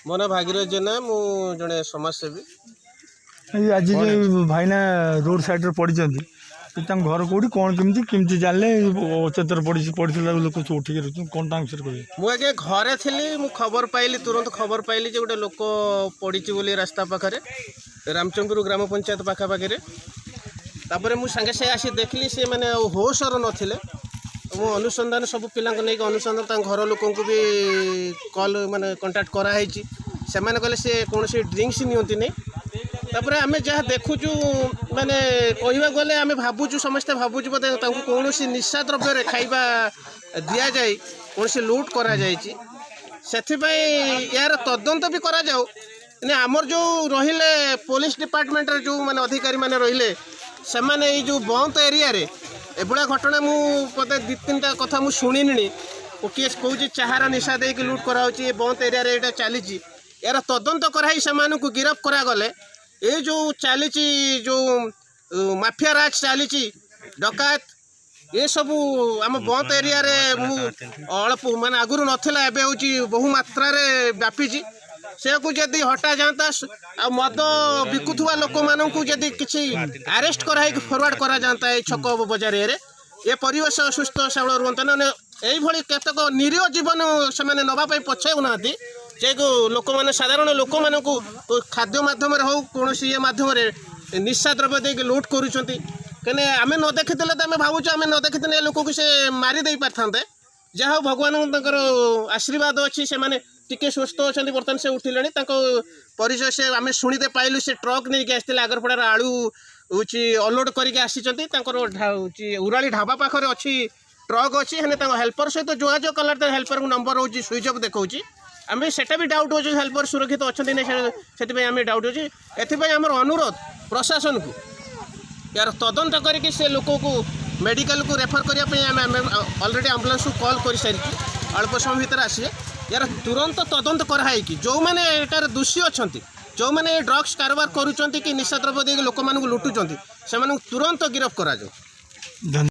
मो ना भागीरथ जेना मु जड़े समाजसेवी। आज जो भाईना रोड साइड पड़ी घर कौटी कौन केमती केमती जानले अचेतर पड़ी लोक सब उठिक कौन विषय कह मुझे घरे थी मु खबर पाइली तुरंत खबर पाइली जे गोटे लोक पड़ी रास्ता पाखे रामचंद्रपुर ग्राम पंचायत पाखापाखि तापर मुझे सागे से आसी देखली से मैंने होशर नथिले मु अनुसंधान सब पिला अनुसंधान घर लोक भी कल माने कंटाक्ट कराई से कहले से कौन ड्रिंक्स नियंती नहीं तापर आम जहाँ देखुचु माने कहवा गले आम भावुचु समस्ते भावुचु बोधे कौन निशा द्रव्य खाइबा दि जाए कौन से लुट करा यार तदंत भी करा जाओ आमर जो रहिले पुलिस डिपार्टमेंट जो माने अधिकारी माने रहिले से माने जो बंद एरिया रे एभला घटना मुझे दु तीन कथा मुझे शुणिनी किए कौच चाहार निशा दे लुट कराऊँच बंद एरिया रे चली यार तदंत कराई से गिरफ करागले ये जो चली जो माफिया राज चली डकायत ये सब आम बंद एरिया रे अल्प माने आगुरी नाला एवं बहु मात्रा व्यापी से को जदि हटा जाता आ मद बिकुवा लोक मानू जदि किसी अरेस्ट कराई फरवर्ड करा जाता है छक बजार ये परिवेश सुस्थ सबल रुहता ना यही केतक निरीह जीवन से नापी पछाऊना जे लोक मैंने साधारण लोक मान खाद्य मध्यम हो कौन ये मध्यम निशा द्रव्य दे लुट करें आम न देखी आम भावुँ आम न देखी लोक को से मारिदे पारे जहाँ भगवान आशीर्वाद अच्छी से मैंने टिके सुस्थ अच्छा बर्तमान से उठिले परिचय से आम शुणीते पाइलु से ट्रक नहीं आसते आगरपड़ार आलू हूँ अनलोड करके उराली ढाबा पाखे अच्छी ट्रक अच्छी हेल्पर सहित जोगाजोग कला हेल्पर नंबर हूँ स्विच अफ देखा आम सेटा भी डाउट हो हेल्पर सुरक्षित अच्छा से आम डाउट अच्छी एम अनुरोध प्रशासन को यार तदंत करके से लोक को मेडिकल को रेफर करने ऑलरेडी एम्बुलेंस को कॉल कर सारी अल्प समय भितर आसिए यार तुरंत तदंत कराई जो मैंने एटार दोषी अच्छा जो मैंने ड्रग्स कारोबार करुँच कि निशा द्रव्य दे लोक लुटुंट से तुरंत गिरफ्त करा।